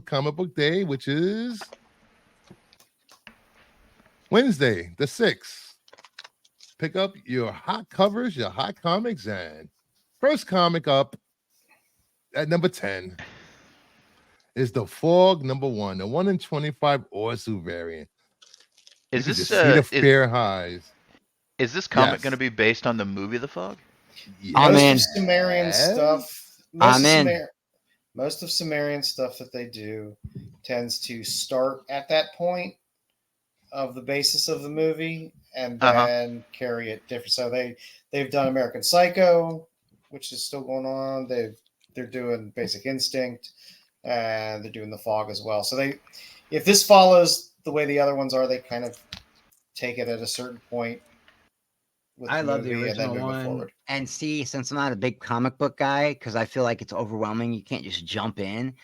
Comic Book Day, which is Wednesday, the 6th. Pick up your hot covers, your hot comics, and first comic up at number 10 is The Fog #1, the 1 in 25 Orsu variant. You Is can this just see the fair highs. is this comic Yes. going to be based on the movie The Fog? I'm Yes. in. Most of Sumerian stuff. I'm in. Most of Sumerian stuff that they do tends to start at that point of the basis of the movie and then carry it different. So they've done American Psycho, which is still going on. They're doing Basic Instinct, and they're doing The Fog as well. So if this follows the way the other ones are, they kind of take it at a certain point. I love the original one. And see, since I'm not a big comic book guy, because I feel like it's overwhelming, you can't just jump in.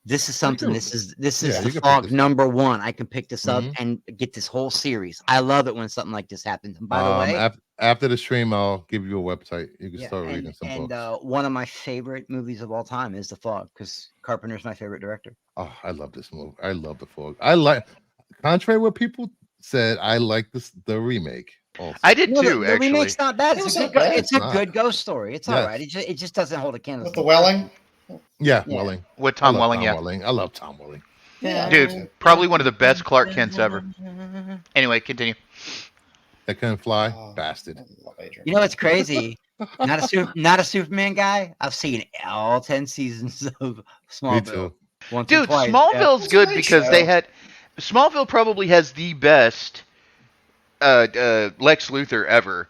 This is something. This is The Fog #1. I can pick this up and get this whole series. I love it when something like this happens. And by the way, after the stream, I'll give you a website. You can start reading some books. And one of my favorite movies of all time is The Fog, because Carpenter's my favorite director. Oh, I love this movie. I love The Fog. Contrary to what people said, I like the remake. Also. I did too. The remake's not bad. It's a good ghost story. It's all right. It just doesn't hold a candle. With the Welling. Yeah, Welling. With Tom Welling, I love Tom Welling. Yeah. Dude, probably one of the best Clark Kents ever. Anyway, continue. That couldn't fly, bastard. You know what's crazy? Not a Superman guy. I've seen all 10 seasons of Smallville. Dude, Smallville's good because Smallville probably has the best Lex Luthor ever.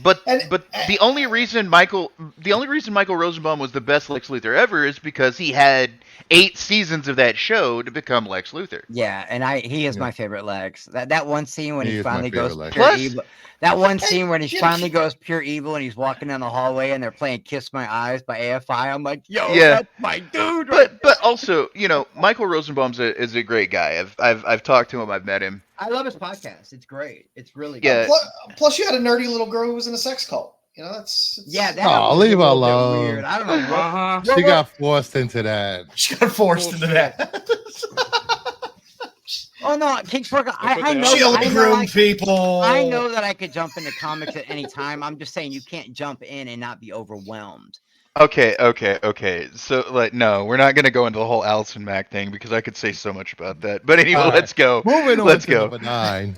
But the only reason Michael Rosenbaum was the best Lex Luthor ever is because he had 8 seasons of that show to become Lex Luthor. Yeah, and he is my favorite Lex. That one scene when he finally goes pure evil. That one scene when he finally goes pure evil and he's walking down the hallway and they're playing "Kiss My Eyes" by AFI. I'm like, yo, that's my dude. But also, Michael Rosenbaum is a great guy. I've talked to him. I've met him. I love his podcast. It's great. It's really good. Plus, you had a nerdy little girl who was in a sex cult. That's leave her alone. Weird. I don't know. She got forced into that. Oh no, Kingsburg. I know. People. I know that I could jump into comics at any time. I'm just saying you can't jump in and not be overwhelmed. Okay. So, no, we're not going to go into the whole Allison Mack thing because I could say so much about that. But anyway, let's go. Moving on let's to go. number 9.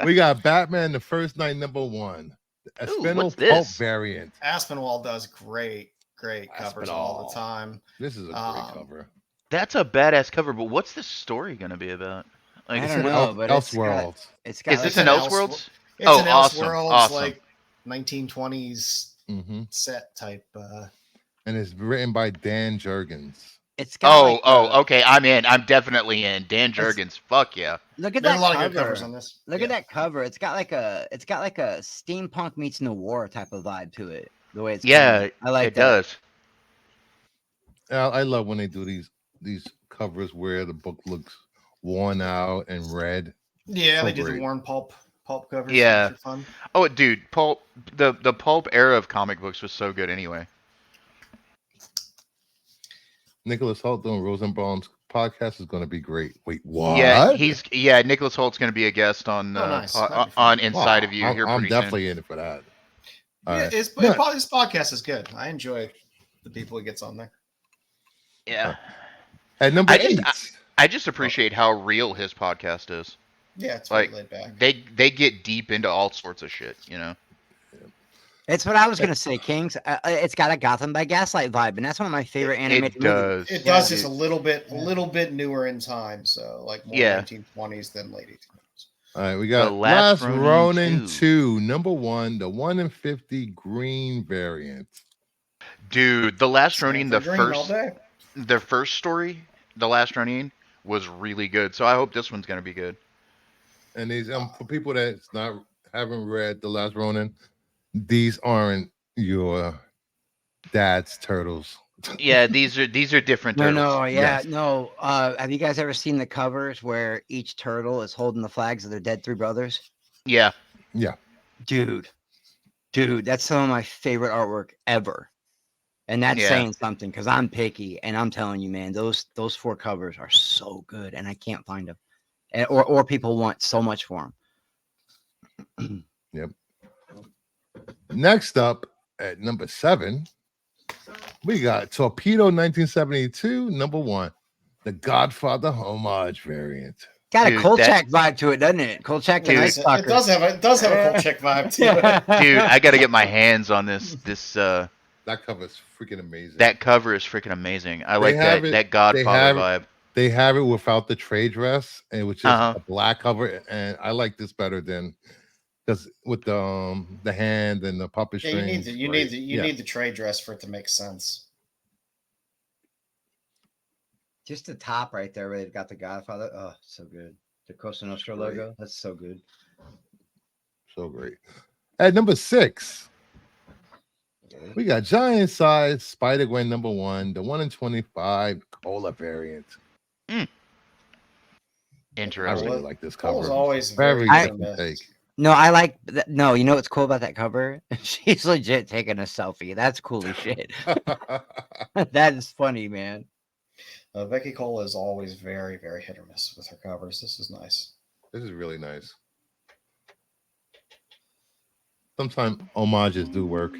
We got Batman: The First Night #1. The Aspinwall Pulp variant. Aspinwall does great covers all the time. This is a great cover. That's a badass cover, but what's the story going to be about? I don't know, but Elseworlds. Is this an Elseworlds? It's an awesome. Elseworlds, Awesome. like 1920s set type. And it's written by Dan Jurgens. It's got okay. I'm in. I'm definitely in. Dan Jurgens. Fuck yeah. Look at There that are a lot cover. of good covers on this. Look at that cover. It's got like a steampunk meets noir type of vibe to it. The way it's I like it that. Does. I love when they do these covers where the book looks worn out and red. Yeah, they did the worn pulp covers. Yeah. Fun. Oh, dude, pulp. The pulp era of comic books was so good anyway. Nicholas Hoult doing Rosenbaum's podcast is going to be great. Wait, what? Yeah, Nicholas Holt's going to be a guest on on Inside of You here pretty I'm definitely soon. in for that. His podcast is good. I enjoy the people he gets on there. Yeah. At number 8. I just appreciate how real his podcast is. Yeah, it's like laid back. They get deep into all sorts of shit, It's what I was gonna say, Kings. It's got a Gotham by Gaslight vibe, and that's one of my favorite animated movies. It does. It's a little bit newer in time, so like more 1920s than late 1800s. All right, we got The Last Ronin 2, #1, the 1 in 50 green variant. Dude, The Last Ronin, the first story, The Last Ronin, was really good. So I hope this one's gonna be good. And these for people that haven't read The Last Ronin, these aren't your dad's turtles. Yeah, these are different turtles. No. Have you guys ever seen the covers where each turtle is holding the flags of their dead 3 brothers? Yeah. Dude, that's some of my favorite artwork ever. And that's saying something because I'm picky, and I'm telling you, man, those 4 covers are so good, and I can't find them, or people want so much for them. Yep. Next up at number 7, we got Torpedo 1972, number 1, the Godfather homage variant. Got a Kolchak vibe to it, doesn't it? Kolchak the Night Stalker. It does have a Kolchak vibe to it. Dude, I got to get my hands on this. That cover is freaking amazing. That cover is freaking amazing. I like that Godfather vibe. They have it without the trade dress, and which is a black cover, and I like this better than because with the hand and the puppet string. You need the trade dress for it to make sense. Just the top right there where they've got the Godfather. Oh, so good. The Cosa Nostra logo. That's so good. So great. At number 6, we got giant size Spider-Gwen number 1, the 1 in 25 Cola variant. Interesting. I really like this cover. Cola's always very different take. No, I like no, you know what's cool about that cover? She's legit taking a selfie. That's cool as shit. That is funny, man. Becky Cola is always very, very hit or miss with her covers. This is nice. This is really nice. Sometimes homages do work.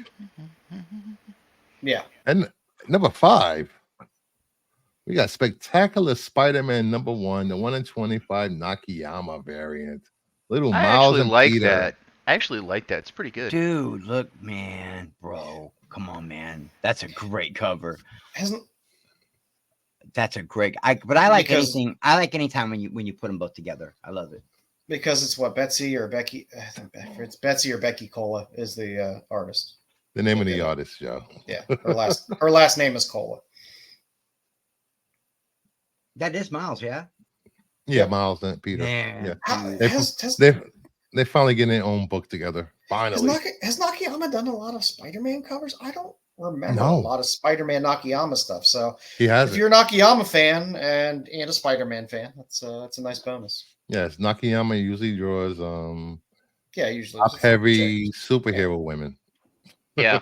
Yeah. And number 5, we got Spectacular Spider-Man number 1, the 1 in 25 Nakayama variant. Little Miles and like Peter. that. I actually like that. It's pretty good. Dude, look, man, bro. Come on, man. That's a great cover. That's a great. But I like anything. I like anytime when you put them both together. I love it because it's what Betsy or Becky. It's Betsy or Becky Cola is the artist. The name of the artist, Joe. Yeah, her last name is Cola. That is Miles, yeah. Yeah, Miles and Peter. Man, yeah, they finally getting their own book together. Finally, has Nakayama done a lot of Spider-Man covers? I don't remember a lot of Spider-Man Nakayama stuff. So if you're a Nakayama fan and a Spider-Man fan, that's a nice bonus. Yes, Nakayama usually draws usually top heavy superhero women. Yeah.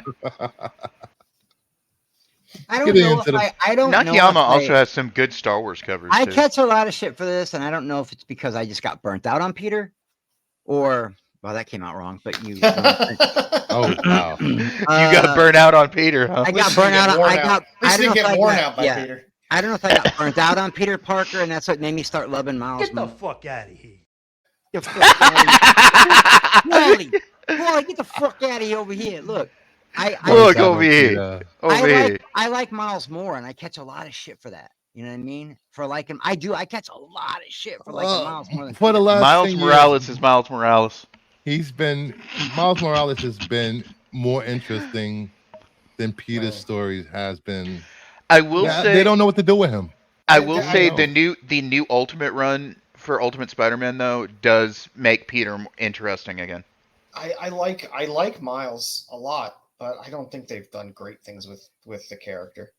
I don't know if I don't know. Nakayama also has some good Star Wars covers. I catch a lot of shit for this, and I don't know if it's because I just got burnt out on Peter, or that came out wrong. But you. Oh wow! You got burnt out on Peter, huh? I got burnt out. I don't get worn out by Peter. I don't know if I got burnt out on Peter Parker, and that's what made me start loving Miles. Get the fuck out of here! Get the fuck out of here! Wally, get the fuck out of here over here! Look. Over here. I like Miles more, and I catch a lot of shit for that. You know what I mean? For like him, I catch a lot of shit for liking Miles more than for the last Miles Morales is Miles Morales. Miles Morales has been more interesting than Peter's stories has been. I will say they don't know what to do with him. I will say the new Ultimate run for Ultimate Spider-Man though does make Peter interesting again. I like Miles a lot. But I don't think they've done great things with the character.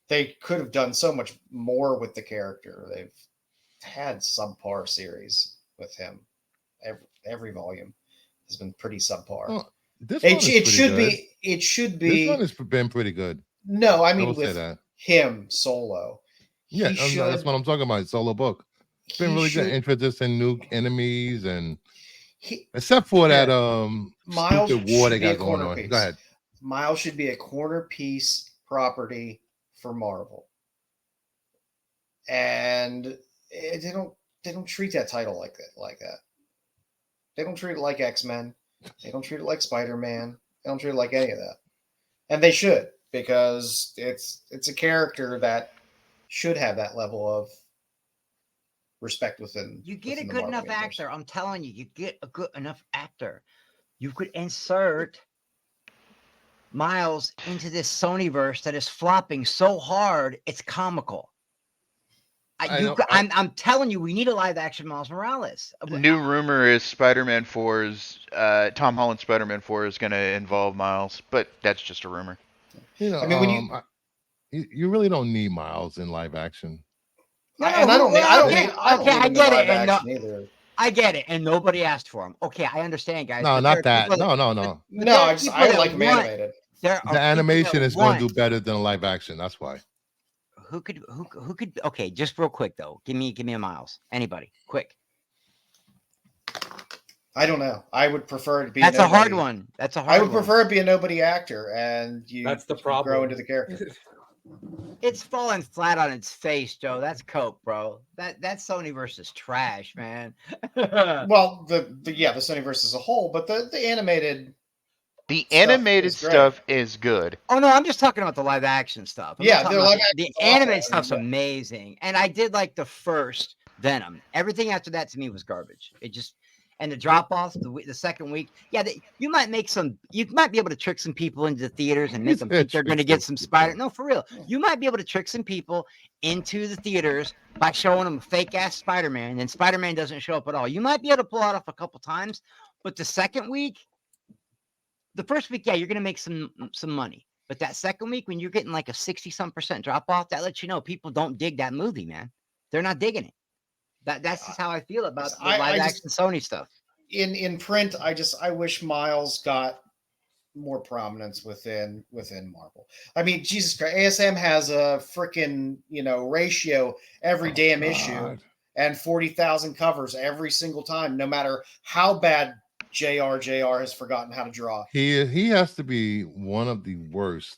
They could have done so much more with the character. They've had subpar series with him. Every volume has been pretty subpar. Well, it should be. This one has been pretty good. No, I mean with him solo. Yeah, that's what I'm talking about. Solo book. It's been really good. Introducing new enemies and except for that Miles war they got going on. Go ahead. Miles should be a corner piece property for Marvel, and they don't treat that title like that. They don't treat it like X-Men. They don't treat it like Spider-Man. They don't treat it like any of that, and they should because it's a character that should have that level of respect within. You get a good enough actor. I'm telling you, you get a good enough actor. You could insert Miles into this Sonyverse that is flopping so hard it's comical. I'm telling you, we need a live action Miles Morales. New rumor is Spider-Man 4's Tom Holland Spider-Man 4 is going to involve Miles, but that's just a rumor. You know, I mean, you really don't need Miles in live action. I get it, and nobody asked for him. Okay, I understand, guys. No, not that. No. I like him animated. The animation is going to do better than live action. That's why. Who could? Okay, just real quick though. Give me a Miles. Anybody, quick. I don't know. I would prefer it to be. That's a hard one. That's a hard one. I would prefer it be a nobody actor, and that's the problem. Grow into the character. It's falling flat on its face, Joe. That's cope, bro. That's Sony versus trash, man. Well, the Sonyverse as a whole, but the animated. The animated stuff is good. Oh no, I'm just talking about the live action stuff. The animated stuff's amazing, and I did like the first Venom. Everything after that to me was garbage. It just and the drop off the second week. Yeah, you might be able to trick some people into the theaters and make them think they're going to get some Spider. No, for real, you might be able to trick some people into the theaters by showing them a fake ass Spider-Man, and then Spider-Man doesn't show up at all. You might be able to pull it off a couple times, but the second week. The first week, yeah, you're going to make some money. But that second week, when you're getting like a 60-some% drop off, that lets you know people don't dig that movie, man. They're not digging it. That's just how I feel about the live action Sony stuff. In print, I wish Miles got more prominence within Marvel. I mean, Jesus Christ, ASM has a freaking ratio every damn issue and 40,000 covers every single time, no matter how bad JR has forgotten how to draw. He has to be one of the worst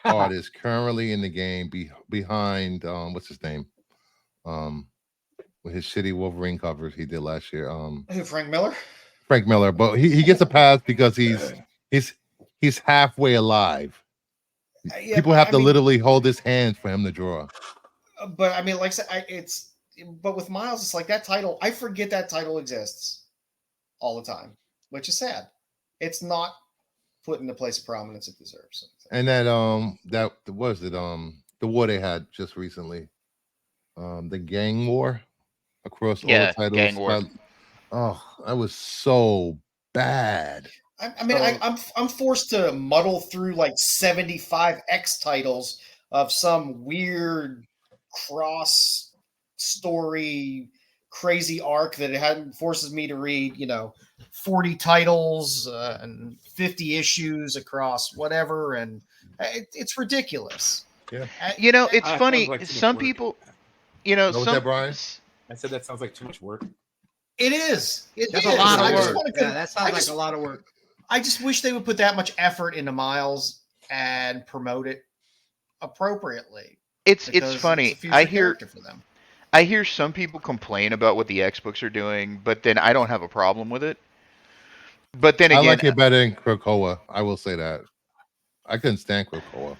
artists currently in the game behind what's his name? With his shitty Wolverine covers he did last year. Who, Frank Miller? Frank Miller, but he gets a pass because he's halfway alive. People have to literally hold his hands for him to draw. But I mean, like I said, but with Miles, it's like that title. I forget that title exists all the time, which is sad. It's not put in the place of prominence it deserves. And that was it. The war they had just recently, the gang war across all the titles. Gang war. That was so bad. I'm forced to muddle through like 75 X titles of some weird cross story. Crazy arc that it forces me to read, 40 titles and 50 issues across whatever, and it's ridiculous. Yeah, it's funny. Like some people, Brian? I said that sounds like too much work. It is. That's a lot of work. That sounds like a lot of work. I just wish they would put that much effort into Miles and promote it appropriately. It's funny. I hear some people complain about what the X-Books are doing, but then I don't have a problem with it. But then again, I like it better than Krakoa. I will say that. I couldn't stand Krakoa.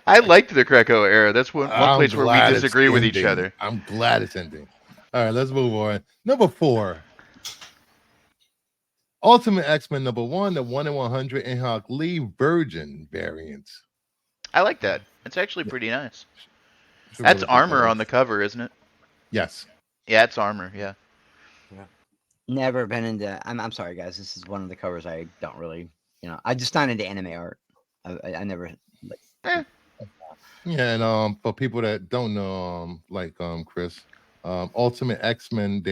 I liked the Krakoa era. That's one place where we disagree with each other. I'm glad it's ending. All right, let's move on. Number 4. Ultimate X-Men number 1, the 1 in 100 Inhok Lee Virgin variant. I like that. It's actually pretty nice. That's armor on the cover, isn't it? Yes. Yeah, it's armor. Yeah. Never been into. I'm sorry, guys. This is one of the covers I don't really. I just not into anime art. I never. Yeah, and for people that don't know, Chris, Ultimate X-Men,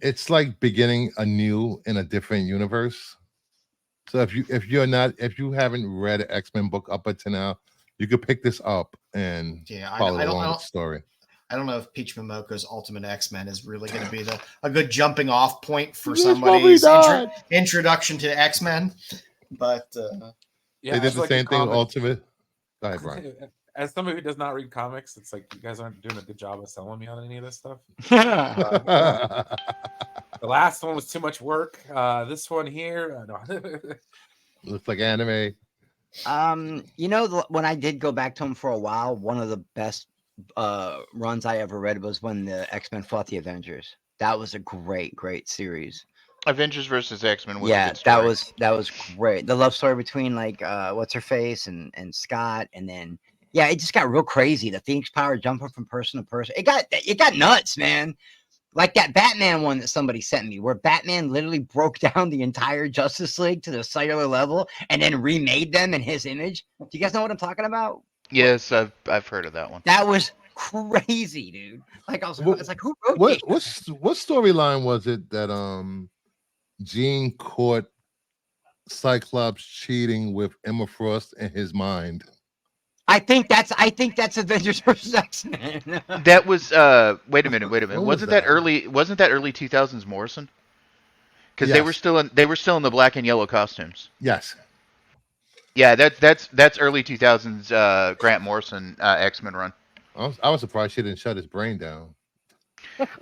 it's like beginning anew in a different universe. So if you haven't read an X-Men book up until now, you could pick this up and follow along with the story. I don't know if Peach Momoko's Ultimate X-Men is really going to be a good jumping off point for somebody's introduction to X-Men. But they did the same thing with Ultimate. Go ahead, Brian. As somebody who does not read comics, it's like you guys aren't doing a good job of selling me on any of this stuff. The last one was too much work. This one here, looks like anime. When I did go back to him for a while, one of the best runs I ever read was when the X-Men fought the Avengers. That was a great series. Avengers versus X-Men was that was great. The love story between what's her face and Scott, and then it just got real crazy. The Phoenix Power jumping from person to person. It got nuts, man. Like that Batman one that somebody sent me, where Batman literally broke down the entire Justice League to the cellular level and then remade them in his image. Do you guys know what I'm talking about? Yes, I've heard of that one. That was crazy, dude. It's like who wrote what storyline was it that Jean caught Cyclops cheating with Emma Frost in his mind? I think that's Avengers vs. X-Men. That was wait a minute. What was Wasn't that that? early 2000s Morrison? Because Yes. they were still in the black and yellow costumes. Yes. Yeah, that's early 2000s Grant Morrison X-Men run. I was surprised she didn't shut his brain down.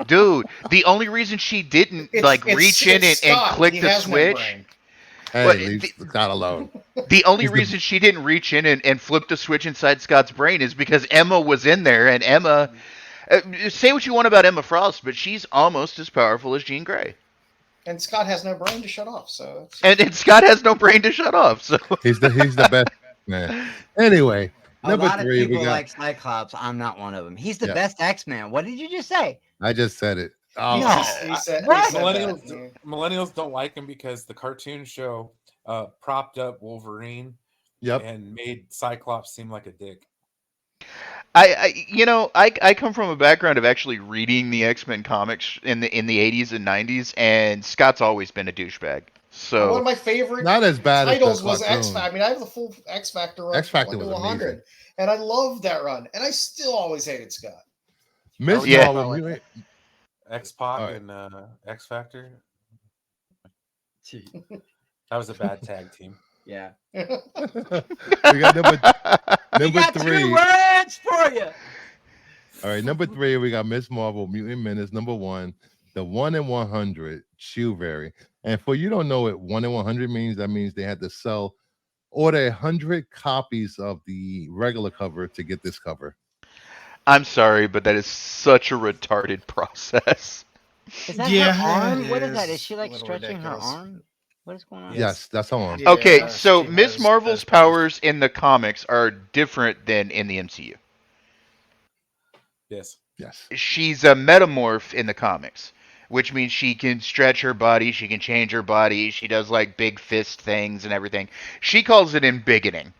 Dude, the only reason she didn't reach in and click the switch. Hey, Well, leave Scott alone. The only reason she didn't reach in and flip the switch inside Scott's brain is because Emma was in there, and Emma. Say what you want about Emma Frost, but she's almost as powerful as Jean Grey. And Scott has no brain to shut off, so. And Scott has no brain to shut off, so. He's the best man. Anyway, number a lot 3 of people we got. like Cyclops. I'm not one of them. He's the best X-Man. What did you just say? I just said it. Oh, No. Millennials don't like him because the cartoon show propped up Wolverine. Yep. And made Cyclops seem like a dick. I come from a background of actually reading the X-Men comics in the 80s and 90s, and Scott's always been a douchebag. So one of my favorite not as bad titles as was X Factor. I mean, I have the full X Factor run. X Factor was 100, amazing. and I loved that run, and I still always hated Scott. Miss Yeah. Marvel, X-Pac All right. and X Factor. That was a bad tag team. Yeah. we got number We got 3. 2 words for you. All right, number 3, we got Miss Marvel, Mutant Menace. Number 1, the 1 in 100 shoe variant. And for you don't know what 1 in 100 means, that means they had to order 100 copies of the regular cover to get this cover. I'm sorry, but that is such a retarded process. Is that Yeah, her arm? it What is that? is Is she a like little stretching ridiculous. her arm? What is going on? Yes, that's her arm. Yeah, Okay, so she Miss has- Marvel's has- powers in the comics are different than in the MCU. Yes. Yes. She's a metamorph in the comics, which means she can stretch her body, she can change her body, she does like big fist things and everything. She calls it embiggening.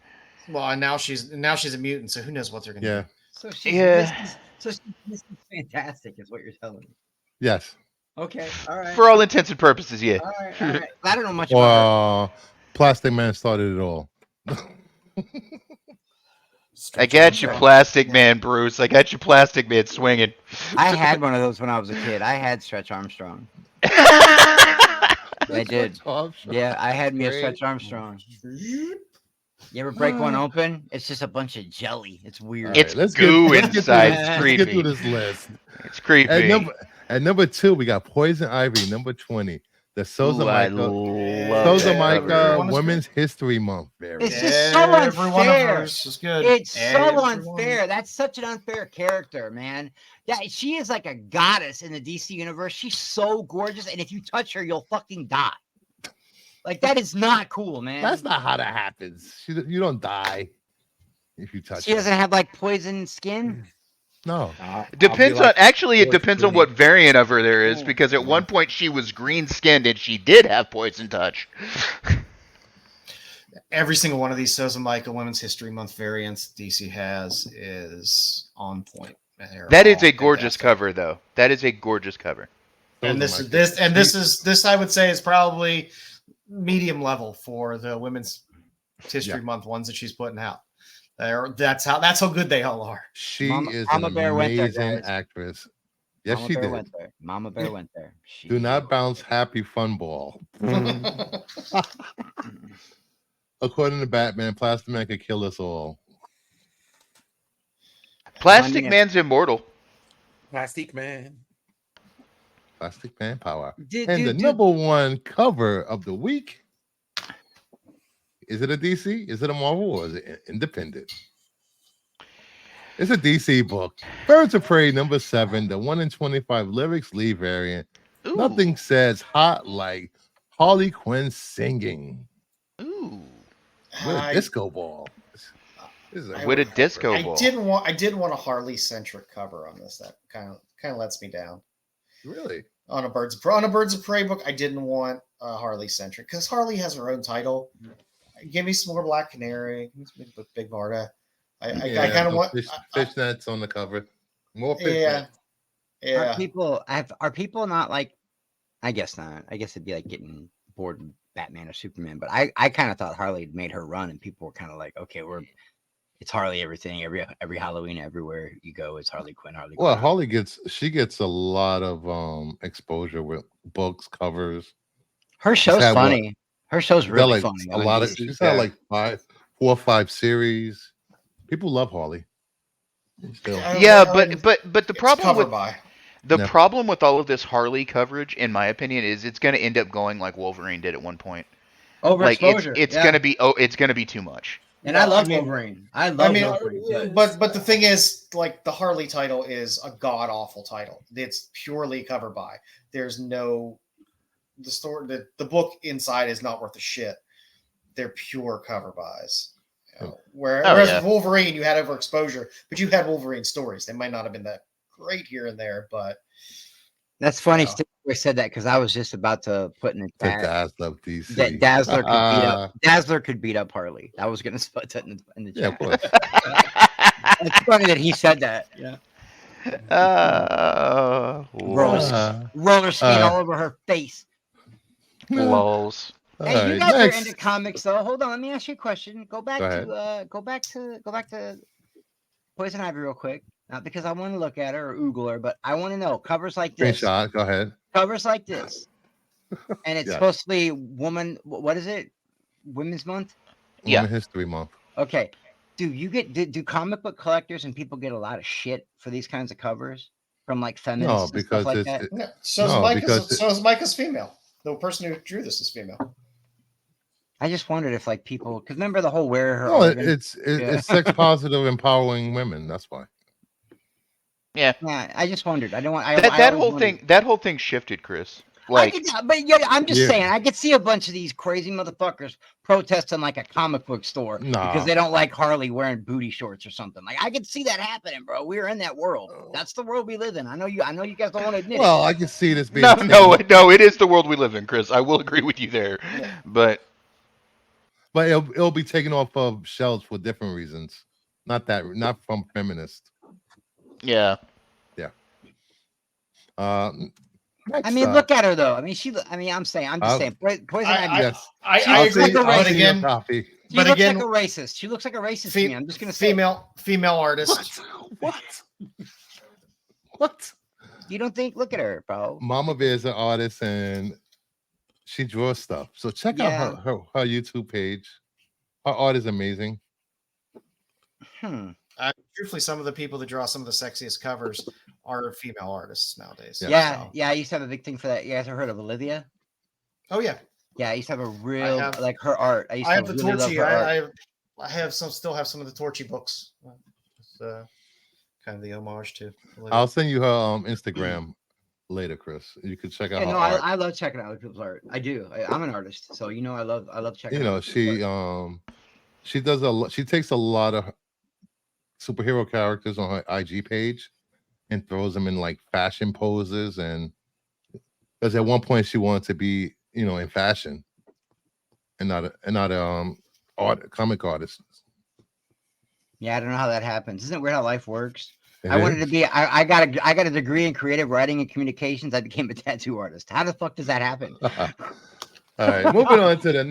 Well, and now she's a mutant, so who knows what they're gonna Yeah. do? So she's Yeah. she's fantastic, is what you're telling me. Yes. Okay. All right. For all intents and purposes, yeah. All right. All right. I don't know much about her. Plastic Man started it all. I got you, Plastic Man, Bruce. I got you, Plastic Man, swinging. I had one of those when I was a kid. I had Stretch Armstrong. I did. Yeah, I had me a Stretch Armstrong. You ever break one open? It's just a bunch of jelly. It's weird. It's let's goo let's through inside. this- It's let's creepy. get through this list. It's creepy. At number 2, we got Poison Ivy. Number 20, the Ooh, I Sousa love that Micah cover. Women's History Month variant. It's just so Every one of unfair. hers is good. It's so Every one. unfair. That's such an unfair character, man. Yeah, she is like a goddess in the DC universe. She's so gorgeous, and if you touch her, you'll fucking die. Like, that is not cool, man. That's not how that happens. You don't die if you touch She her. doesn't have like poison skin. No. Depends on it depends on what variant of her there is, because at one point she was green skinned and she did have poison touch. Every single one of these Sousa Micah Women's History Month variants DC has is on point. That is a gorgeous cover, though. That is a gorgeous cover. And this I would say is probably medium level for the Women's History Month ones that she's putting out. That's how good they all are. She is Mama an Bear went there, amazing guys. actress. Yes, Mama she Bear did. went there. Mama Bear went there. Do not bounce Happy Fun Ball. According to Batman, Plastic Man could kill us all. Plastic Man's immortal. Plastic Man. Plastic Man power. Dude, And the number 1 cover of the week. Is it a DC? Is it a Marvel? Or is it independent? It's a DC book. Birds of Prey number 7, the 1 in 25 lyrics Lee variant. Ooh. Nothing says hot like Harley Quinn singing Ooh. with a disco ball. This is a With a disco I ball. did want a Harley centric cover on this. That kind of lets me down. really. On a Birds of Prey book, I didn't want a Harley centric because Harley has her own title. Give me some more Black Canary, Big Marta. I kind of want fishnets on the cover. More Yeah, fishnets. Are people not like? I guess not. I guess it'd be like getting bored Batman or Superman. But I kind of thought Harley made her run, and people were kind of like, okay, it's Harley everything. Every Halloween, everywhere you go, it's Harley Quinn. Well, Quinn. Harley gets a lot of exposure with books, covers. Her show's funny. Her show's really funny. A lot of she's had like 4 or 5 series. People love Harley. Still. But the problem with problem with all of this Harley coverage, in my opinion, is it's going to end up going like Wolverine did at one point. Overexposure. It's going to be too much. And I love Wolverine. Wolverine. But the thing is, like, the Harley title is a god awful title. It's purely cover by. There's no the story. The book inside is not worth a shit. They're pure cover buys. You know, whereas Wolverine, you had overexposure, but you had Wolverine stories. They might not have been that great here and there, but that's funny. I said that because I was just about to put in the chat that Dazzler could beat up Harley. I was going to put that in the chat. Yeah, it's funny that he said that. Yeah. Roller skate all over her face. Lols. Hey, you guys are into comics, though. Hold on, let me ask you a question. Go back to Poison Ivy real quick. Not because I want to look at her or Google her, but I want to know covers like this. Go ahead. Covers like this, and it's supposed to be woman. What is it? Women's Month. Women's History Month. Okay. Do comic book collectors and people get a lot of shit for these kinds of covers from like feminists and stuff like that? So is Micah's female. The person who drew this is female. I just wondered if like people, because remember the whole wear her. No, it's sex positive, empowering women. That's why. Yeah. I just wondered. I don't want that whole thing shifted, Chris. Like, I'm just saying, I could see a bunch of these crazy motherfuckers protesting like a comic book store because they don't like Harley wearing booty shorts or something. Like, I could see that happening, bro. We're in that world. That's the world we live in. I know you guys don't want to admit it. Well, I can see this being no, it is the world we live in, Chris. I will agree with you there. Yeah. But it'll be taken off of shelves for different reasons. Not from feminists. Yeah. I mean, look at her though. I mean, I'm just saying. Poison Ivy. I agree. But again, like a racist. She looks like a racist to me. I'm just gonna say female artist. What? You don't think? Look at her, bro. Mama Bear is an artist and she draws stuff. So check out her YouTube page. Her art is amazing. Truthfully, some of the people that draw some of the sexiest covers are female artists nowadays. Yeah. I used to have a big thing for that. You guys ever heard of Olivia? Oh yeah. Yeah, I used to have a real like her art. I have the Torchy. I still have some of the Torchy books. It's kind of the homage to Olivia. I'll send you her Instagram later, Chris. You can check out her art. I love checking out other people's art. I do. I'm an artist, so I love checking out. She does a lot. She takes a lot of superhero characters on her IG page and throws them in like fashion poses, and because at one point she wanted to be in fashion and not a comic artist. Yeah, I don't know how that happens. Isn't it weird how life works? I wanted to be. I got a degree in creative writing and communications. I became a tattoo artist. How the fuck does that happen? All right, moving on to the